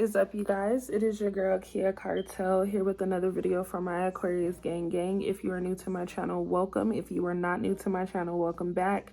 is up, you guys? It is your girl Kia Cartel here with another video from my Aquarius gang. If you are new to my channel, welcome. If you are not new to my channel, welcome back.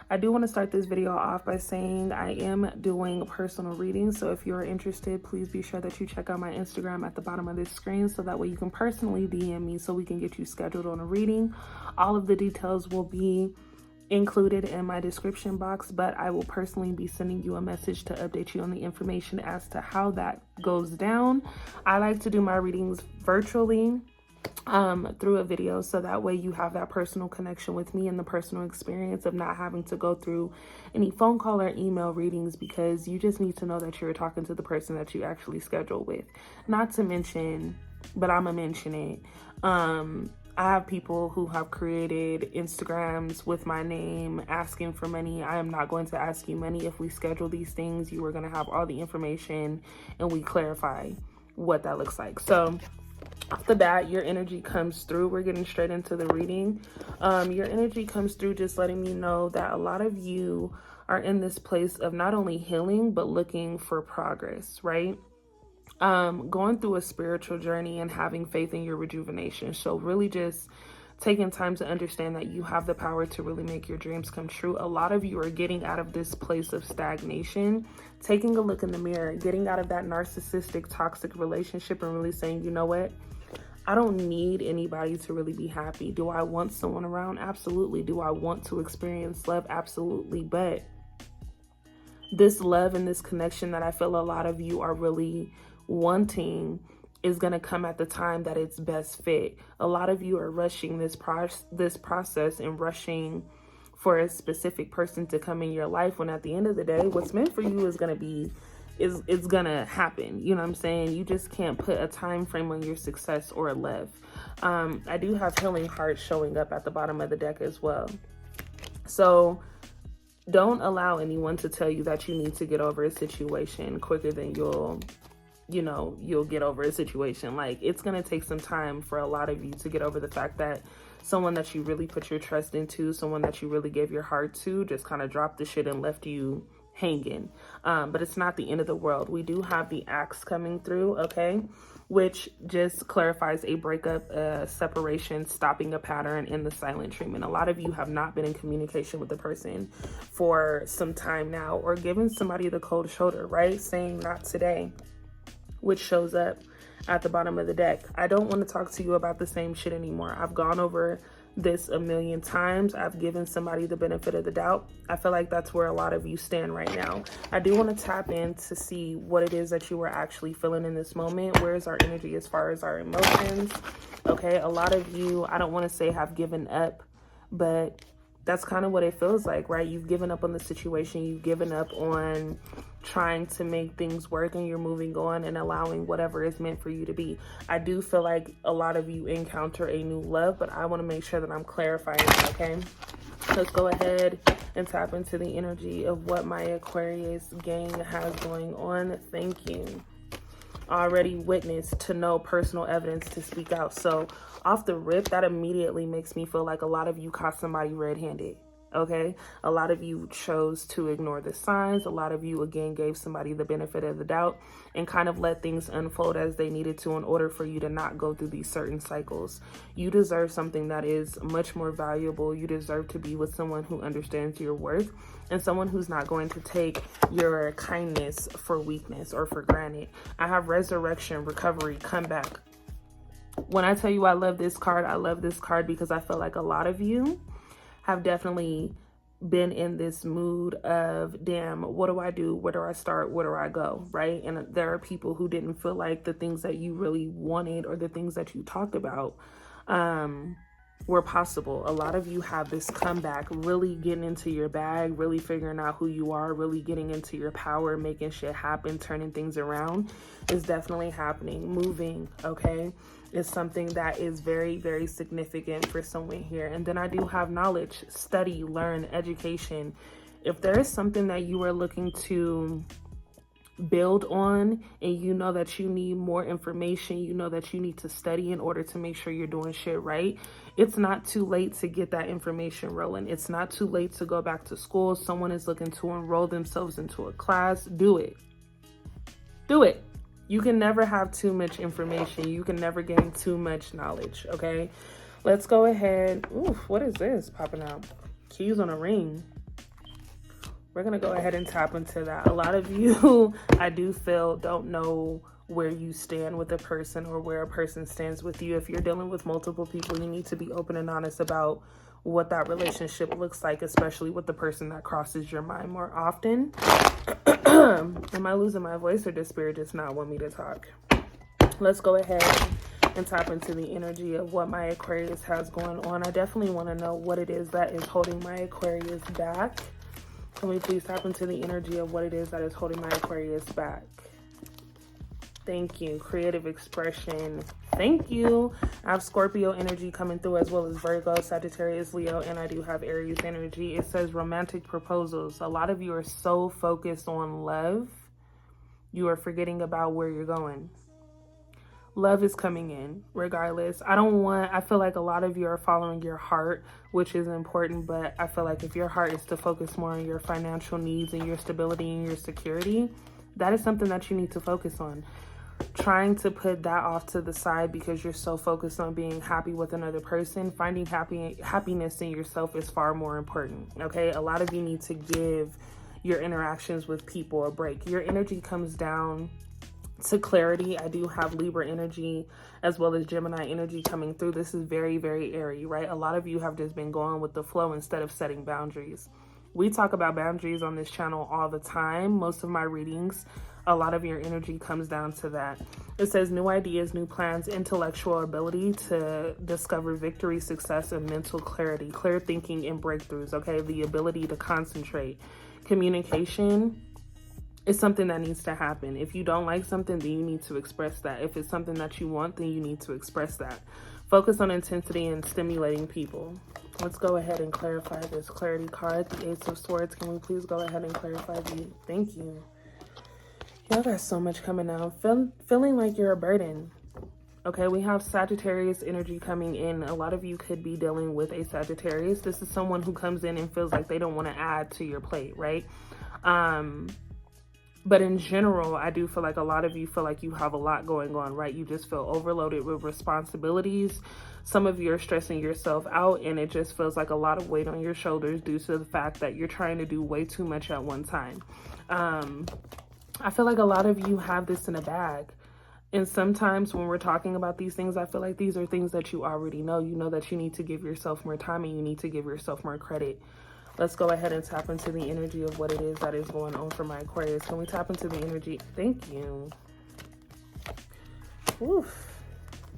I do want to start this video off by saying I am doing personal readings, so if you're interested, please be sure that you check out my Instagram at the bottom of this screen so that way you can personally DM me so we can get you scheduled on a reading. All of the details will be included in my description box, but I will personally be sending you a message to update you on the information as to how that goes down. I like to do my readings virtually through a video, so that way you have that personal connection with me and the personal experience of not having to go through any phone call or email readings, because you just need to know that you're talking to the person that you actually schedule with. Not to mention, but I'm gonna mention it, I have people who have created Instagrams with my name asking for money. I am not going to ask you money. If we schedule these things, you are going to have all the information and we clarify what that looks like. So off the bat, your energy comes through. We're getting straight into the reading. Your energy comes through just letting me know that a lot of you are in this place of not only healing, but looking for progress, right? Going through a spiritual journey and having faith in your rejuvenation. So really just taking time to understand that you have the power to really make your dreams come true. A lot of you are getting out of this place of stagnation, taking a look in the mirror, getting out of that narcissistic, toxic relationship and really saying, you know what? I don't need anybody to really be happy. Do I want someone around? Absolutely. Do I want to experience love? Absolutely. But this love and this connection that I feel a lot of you are really wanting is going to come at the time that it's best fit. A lot of you are rushing this process and rushing for a specific person to come in your life, when at the end of the day, what's meant for you is going to be, it's going to happen. You know what I'm saying? You just can't put a time frame on your success or love. I do have healing heart showing up at the bottom of the deck as well. So don't allow anyone to tell you that you need to get over a situation quicker than you'll get over a situation. Like, it's going to take some time for a lot of you to get over the fact that someone that you really put your trust into, someone that you really gave your heart to, just kind of dropped the shit and left you hanging. But it's not the end of the world. We do have the axe coming through, okay? Which just clarifies a breakup, separation, stopping a pattern, in the silent treatment. A lot of you have not been in communication with the person for some time now, or giving somebody the cold shoulder, right? Saying not today, which shows up at the bottom of the deck. I don't want to talk to you about the same shit anymore. I've gone over this a million times. I've given somebody the benefit of the doubt. I feel like that's where a lot of you stand right now. I do want to tap in to see what it is that you were actually feeling in this moment. Where is our energy as far as our emotions? Okay, a lot of you, I don't want to say have given up, but that's kind of what it feels like, right? You've given up on the situation. You've given up on trying to make things work, and you're moving on and allowing whatever is meant for you to be. I do feel like a lot of you encounter a new love, but I want to make sure that I'm clarifying it, okay? Let's go ahead and tap into the energy of what my Aquarius gang has going on. Thank you. Already witnessed, to know, personal evidence, to speak out. So off the rip, that immediately makes me feel like a lot of you caught somebody red-handed. Okay, a lot of you chose to ignore the signs. A lot of you, again, gave somebody the benefit of the doubt and kind of let things unfold as they needed to in order for you to not go through these certain cycles. You deserve something that is much more valuable. You deserve to be with someone who understands your worth, and someone who's not going to take your kindness for weakness or for granted. I have resurrection, recovery, comeback. When I tell you I love this card because I feel like a lot of you have definitely been in this mood of, damn, what do I do? Where do I start? Where do I go? Right? And there are people who didn't feel like the things that you really wanted or the things that you talked about were possible. A lot of you have this comeback, really getting into your bag, really figuring out who you are, really getting into your power, making shit happen, turning things around is definitely happening. Moving, okay, is something that is very, very significant for someone here. And then I do have knowledge, study, learn, education. If there is something that you are looking to build on, and you know that you need more information, you know that you need to study in order to make sure you're doing shit right, it's not too late to get that information rolling. It's not too late to go back to school. Someone is looking to enroll themselves into a class. Do it. You can never have too much information. You can never gain too much knowledge, okay? Let's go ahead. Ooh, what is this popping out? Keys on a ring. We're going to go ahead and tap into that. A lot of you, I do feel, don't know where you stand with a person or where a person stands with you. If you're dealing with multiple people, you need to be open and honest about what that relationship looks like, especially with the person that crosses your mind more often. Am I losing my voice, or does Spirit just not want me to talk? Let's go ahead and tap into the energy of what my Aquarius has going on. I definitely want to know what it is that is holding my Aquarius back. Can we please tap into the energy of what it is that is holding my Aquarius back? Thank you. Creative expression. Thank you. I have Scorpio energy coming through, as well as Virgo, Sagittarius, Leo, and I do have Aries energy. It says romantic proposals. A lot of you are so focused on love, you are forgetting about where you're going. Love is coming in regardless. I feel like a lot of you are following your heart, which is important, but I feel like if your heart is to focus more on your financial needs and your stability and your security, that is something that you need to focus on. Trying to put that off to the side because you're so focused on being happy with another person, finding happiness in yourself is far more important, okay? A lot of you need to give your interactions with people a break. Your energy comes down to clarity. I do have Libra energy as well as Gemini energy coming through. This is very, very airy, right? A lot of you have just been going with the flow instead of setting boundaries. We talk about boundaries on this channel all the time. Most of my readings, a lot of your energy comes down to that. It says new ideas, new plans, intellectual ability to discover victory, success, and mental clarity, clear thinking and breakthroughs, okay? The ability to concentrate. Communication is something that needs to happen. If you don't like something, then you need to express that. If it's something that you want, then you need to express that. Focus on intensity and stimulating people. Let's go ahead and clarify this clarity card. The Ace of Swords. Can we please go ahead and clarify the... Thank you. Y'all got so much coming out. Feeling like you're a burden. Okay, we have Sagittarius energy coming in. A lot of you could be dealing with a Sagittarius. This is someone who comes in and feels like they don't want to add to your plate, right? But in general, I do feel like a lot of you feel like you have a lot going on, right? You just feel overloaded with responsibilities. Some of you are stressing yourself out, and it just feels like a lot of weight on your shoulders due to the fact that you're trying to do way too much at one time. I feel like a lot of you have this in a bag. And sometimes when we're talking about these things, I feel like these are things that you already know. You know that you need to give yourself more time and you need to give yourself more credit. Let's go ahead and tap into the energy of what it is that is going on for my Aquarius. Can we tap into the energy? Thank you. Oof.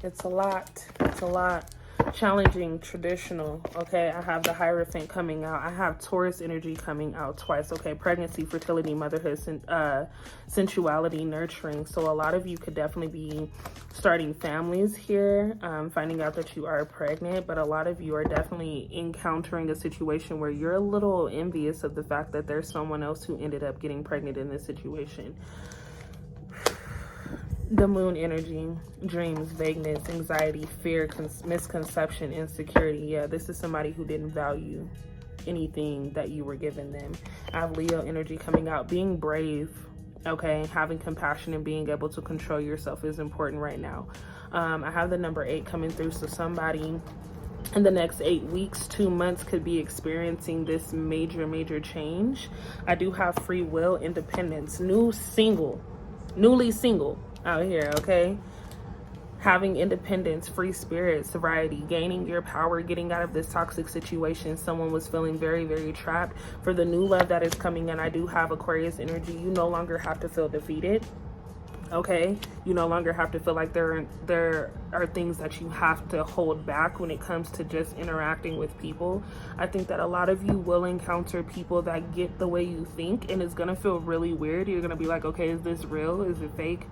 It's a lot. It's a lot. Challenging, traditional. Okay, I have the Hierophant coming out. I have Taurus energy coming out twice. Okay, pregnancy, fertility, motherhood, sensuality, nurturing. So a lot of you could definitely be starting families here, finding out that you are pregnant, but a lot of you are definitely encountering a situation where you're a little envious of the fact that there's someone else who ended up getting pregnant in this situation. The Moon energy, dreams, vagueness, anxiety, fear, misconception, insecurity. Yeah, this is somebody who didn't value anything that you were giving them. I have Leo energy coming out. Being brave, okay, having compassion and being able to control yourself is important right now. I have the number 8 coming through, so somebody in the next 8 weeks, 2 months could be experiencing this major change. I do have free will, independence, newly single out here, okay? Having independence, free spirit, sobriety, gaining your power, getting out of this toxic situation. Someone was feeling very trapped. For the new love that is coming in, I do have Aquarius energy. You no longer have to feel defeated, okay? You no longer have to feel like there are things that you have to hold back when it comes to just interacting with people. I think that a lot of you will encounter people that get the way you think, and it's gonna feel really weird. You're gonna be like, okay, is this real? Is it fake?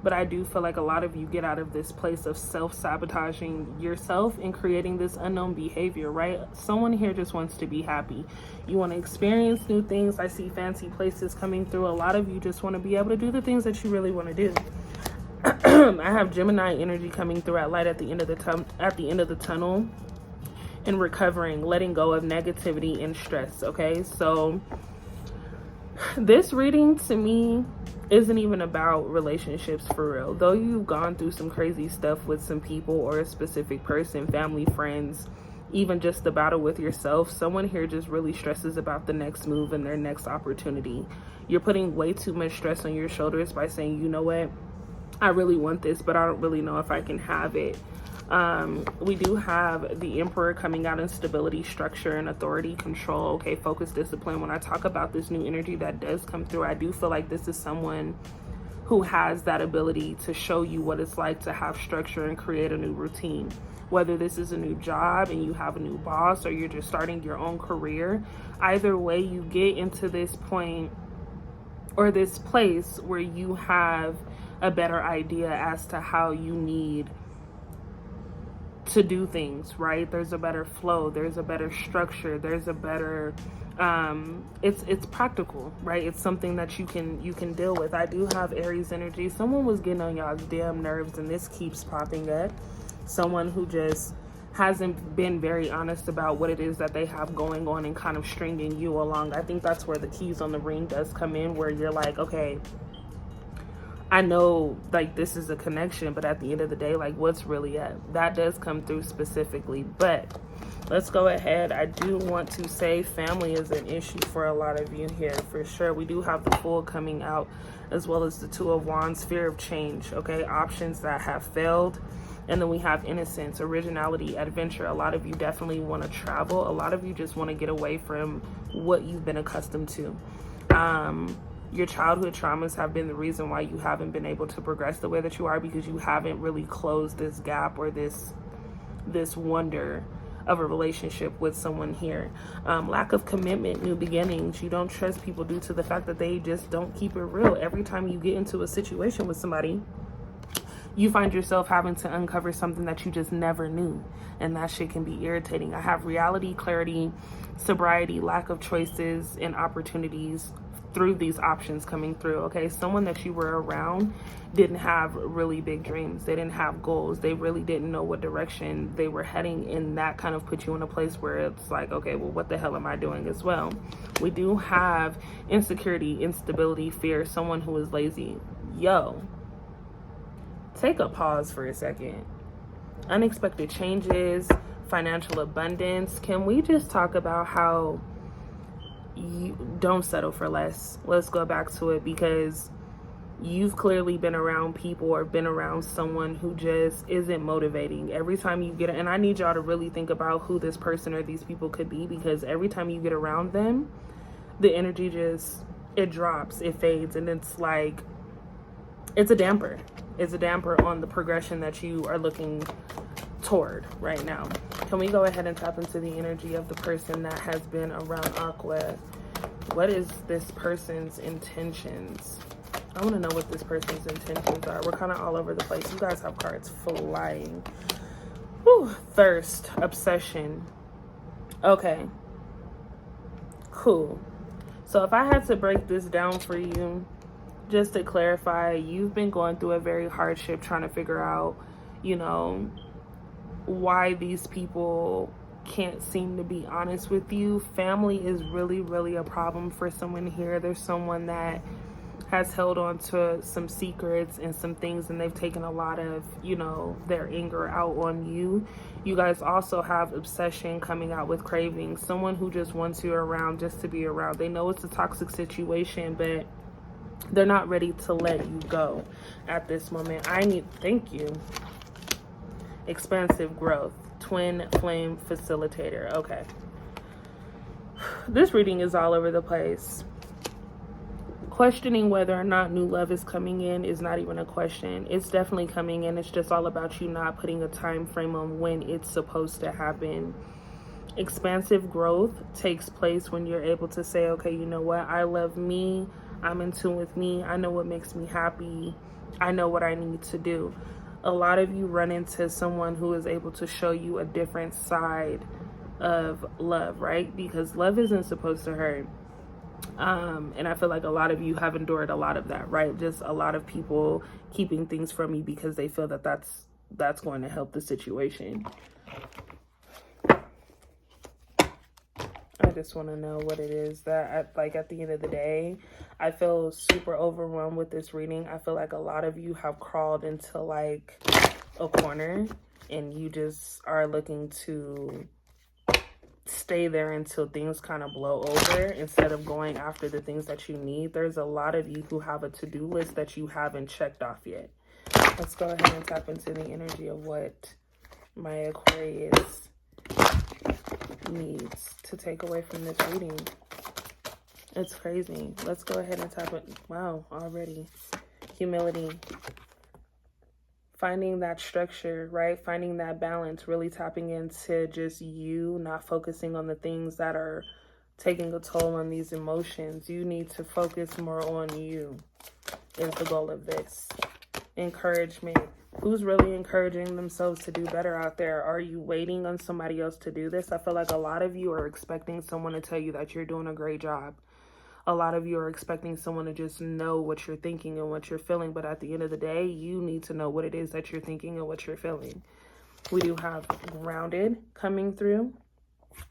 But I do feel like a lot of you get out of this place of self-sabotaging yourself and creating this unknown behavior, right? Someone here just wants to be happy. You want to experience new things. I see fancy places coming through. A lot of you just want to be able to do the things that you really want to do. I have Gemini energy coming through at light at the end of the tunnel, and recovering, letting go of negativity and stress, okay? So This reading to me isn't even about relationships for real. Though you've gone through some crazy stuff with some people or a specific person, family, friends, even just the battle with yourself, someone here just really stresses about the next move and their next opportunity. You're putting way too much stress on your shoulders by saying, you know what, I really want this, but I don't really know if I can have it. We do have the Emperor coming out in stability, structure, and authority, control, okay, focus, discipline. When I talk about this new energy that does come through, I do feel like this is someone who has that ability to show you what it's like to have structure and create a new routine. Whether this is a new job and you have a new boss, or you're just starting your own career, either way, you get into this point or this place where you have a better idea as to how you need to do things, right? There's a better flow, there's a better structure, there's a better it's practical, right? It's something that you can deal with. I do have Aries energy. Someone was getting on y'all's damn nerves, and this keeps popping up. Someone who just hasn't been very honest about what it is that they have going on and kind of stringing you along. I think that's where the keys on the ring does come in, where you're like, okay, I know like this is a connection, but at the end of the day, like what's really up? That does come through specifically. But let's go ahead. I do want to say family is an issue for a lot of you here for sure. We do have the Fool coming out, as well as the Two of Wands, fear of change, okay? Options that have failed. And then we have innocence, originality, adventure. A lot of you definitely want to travel. A lot of you just want to get away from what you've been accustomed to. Your childhood traumas have been the reason why you haven't been able to progress the way that you are, because you haven't really closed this gap or this wonder of a relationship with someone here. Lack of commitment, new beginnings. You don't trust people due to the fact that they just don't keep it real. Every time you get into a situation with somebody, you find yourself having to uncover something that you just never knew, and that shit can be irritating. I have reality, clarity, sobriety, lack of choices and opportunities through these options coming through, okay? Someone that you were around didn't have really big dreams. They didn't have goals. They really didn't know what direction they were heading, and that kind of put you in a place where it's like, okay, well, what the hell am I doing as well? We do have insecurity, instability, fear, someone who is lazy. Yo, take a pause for a second. Unexpected changes, financial abundance. Can we just talk about how you don't settle for less? Let's go back to it, because you've clearly been around people or been around someone who just isn't motivating. Every time you get, and I need y'all to really think about who this person or these people could be, because every time you get around them, the energy just, it drops, it fades, and it's like, it's a damper. It's a damper on the progression that you are looking toward right now. Can we go ahead and tap into the energy of the person that has been around Aqua? What is this person's intentions? I want to know what this person's intentions are. We're kind of all over the place. You guys have cards flying. Whew. Thirst, obsession. Okay. Cool. So if I had to break this down for you, just to clarify, you've been going through a very hardship trying to figure out, you know, why these people can't seem to be honest with you. Family is really a problem for someone here. There's someone that has held on to some secrets and some things, and they've taken a lot of, you know, their anger out on you. You guys also have obsession coming out with craving. Someone who just wants you around just to be around. They know it's a toxic situation, but they're not ready to let you go at this moment. Thank you. Expansive growth, twin flame facilitator. Okay. This reading is all over the place. Questioning whether or not new love is coming in is not even a question. It's definitely coming in. It's just all about you not putting a time frame on when it's supposed to happen. Expansive growth takes place when you're able to say, okay, you know what? I love me. I'm in tune with me. I know what makes me happy. I know what I need to do. A lot of you run into someone who is able to show you a different side of love, right? Because love isn't supposed to hurt. And I feel like a lot of you have endured a lot of that, right? Just a lot of people keeping things from you because they feel that that's going to help the situation. I just want to know what it is that, at the end of the day, I feel super overwhelmed with this reading. I feel like a lot of you have crawled into, like, a corner, and you just are looking to stay there until things kind of blow over instead of going after the things that you need. There's a lot of you who have a to-do list that you haven't checked off yet. Let's go ahead and tap into the energy of what my Aquarius needs to take away from this reading. It's crazy. Let's go ahead and tap it. Wow, already. Humility. Finding that structure, right? Finding that balance, really tapping into just you, not focusing on the things that are taking a toll on these emotions. You need to focus more on you is the goal of this. Encouragement. Who's really encouraging themselves to do better out there? Are you waiting on somebody else to do this? I feel like a lot of you are expecting someone to tell you that you're doing a great job. A lot of you are expecting someone to just know what you're thinking and what you're feeling. But at the end of the day, you need to know what it is that you're thinking and what you're feeling. We do have grounded coming through.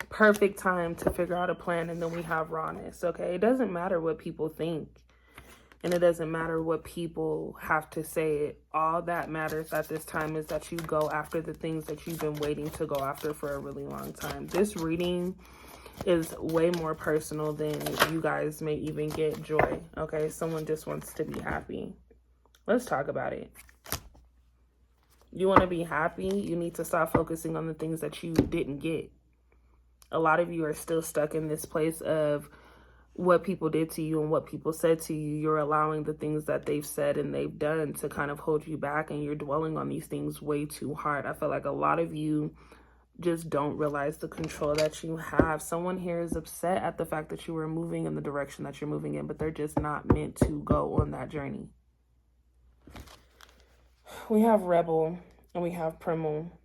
Perfect time to figure out a plan. And then we have rawness, okay? It doesn't matter what people think. And it doesn't matter what people have to say. All that matters at this time is that you go after the things that you've been waiting to go after for a really long time. This reading is way more personal than you guys may even get joy, okay? Someone just wants to be happy. Let's talk about it. You want to be happy? You need to stop focusing on the things that you didn't get. A lot of you are still stuck in this place of what people did to you and what people said to you. You're allowing the things that they've said and they've done to kind of hold you back, and you're dwelling on these things way too hard. I feel like a lot of you just don't realize the control that you have. Someone here is upset at the fact that you were moving in the direction that you're moving in, but they're just not meant to go on that journey. We have Rebel and we have Primal.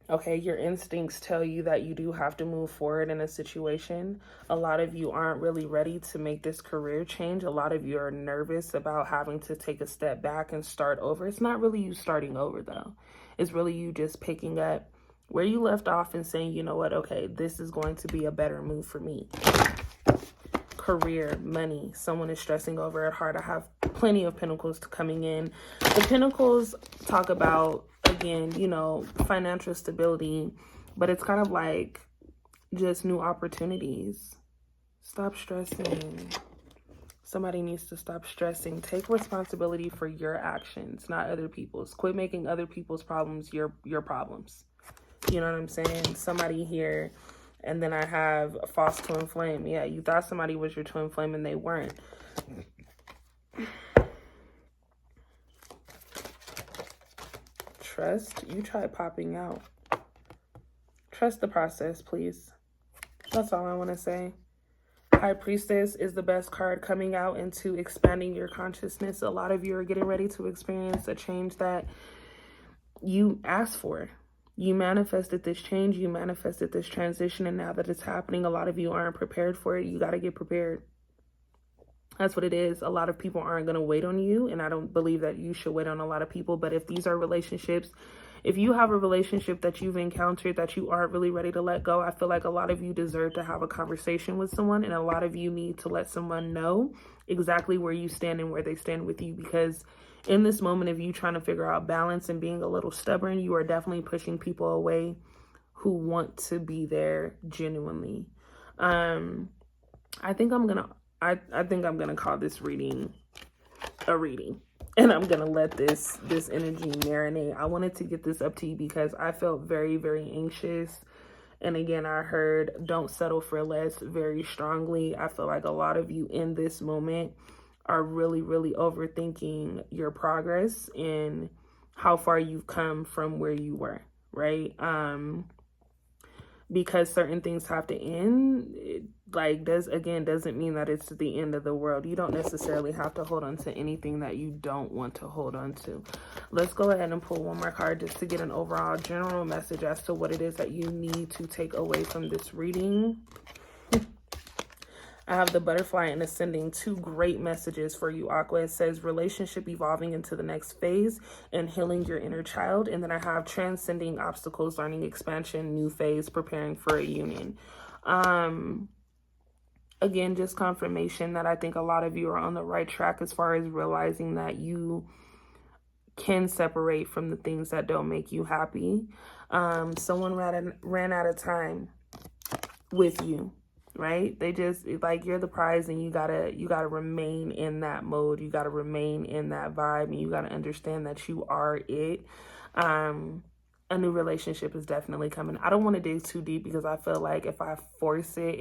Okay, your instincts tell you that you do have to move forward in a situation. A lot of you aren't really ready to make this career change. A lot of you are nervous about having to take a step back and start over. It's not really you starting over, though. It's really you just picking up where you left off and saying, you know what, okay, this is going to be a better move for me. Career, money, someone is stressing over it hard. I have plenty of pentacles coming in. The pentacles talk about, again, you know, financial stability, but it's kind of like just new opportunities. Stop stressing. Somebody needs to stop stressing. Take responsibility for your actions, not other people's. Quit making other people's problems your problems. You know what I'm saying? Somebody here, and then I have false twin flame. Yeah, you thought somebody was your twin flame and they weren't. Trust. You try popping out. Trust the process, please. That's all I want to say. High Priestess is the best card coming out into expanding your consciousness. A lot of you are getting ready to experience a change that you asked for. You manifested this change, you manifested this transition, and now that it's happening, a lot of you aren't prepared for it. You got to get prepared. That's what it is. A lot of people aren't going to wait on you, and I don't believe that you should wait on a lot of people. But if these are relationships, if you have a relationship that you've encountered that you aren't really ready to let go, I feel like a lot of you deserve to have a conversation with someone, and a lot of you need to let someone know exactly where you stand and where they stand with you, because in this moment of you trying to figure out balance and being a little stubborn, you are definitely pushing people away who want to be there genuinely. I think I'm gonna call this reading a reading, and I'm gonna let this energy marinate. I wanted to get this up to you because I felt very, very anxious. And again, I heard don't settle for less very strongly. I feel like a lot of you in this moment are really, really overthinking your progress and how far you've come from where you were, right? Because certain things have to end, doesn't mean that it's the end of the world. You don't necessarily have to hold on to anything that you don't want to hold on to. Let's go ahead and pull one more card just to get an overall general message as to what it is that you need to take away from this reading. I have the Butterfly and Ascending, two great messages for you, Aqua. It says relationship evolving into the next phase and healing your inner child. And then I have transcending obstacles, learning expansion, new phase, preparing for a union. again, just confirmation that I think a lot of you are on the right track as far as realizing that you can separate from the things that don't make you happy. Someone ran out of time with you, right? They just, like, you're the prize, and you gotta remain in that mode. You gotta remain in that vibe, and you gotta understand that you are it. A new relationship is definitely coming. I don't want to dig too deep because I feel like if I force it,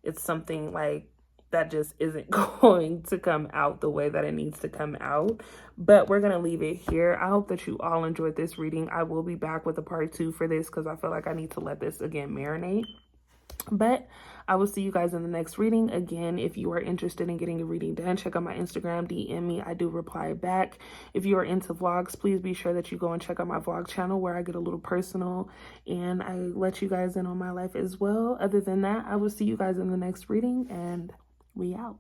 it's something like that just isn't going to come out the way that it needs to come out. But we're going to leave it here. I hope that you all enjoyed this reading. I will be back with a part 2 for this because I feel like I need to let this again marinate. But I will see you guys in the next reading. Again, if you are interested in getting a reading done, check out my Instagram, DM me. I do reply back. If you are into vlogs, please be sure that you go and check out my vlog channel where I get a little personal and I let you guys in on my life as well. Other than that, I will see you guys in the next reading, and we out.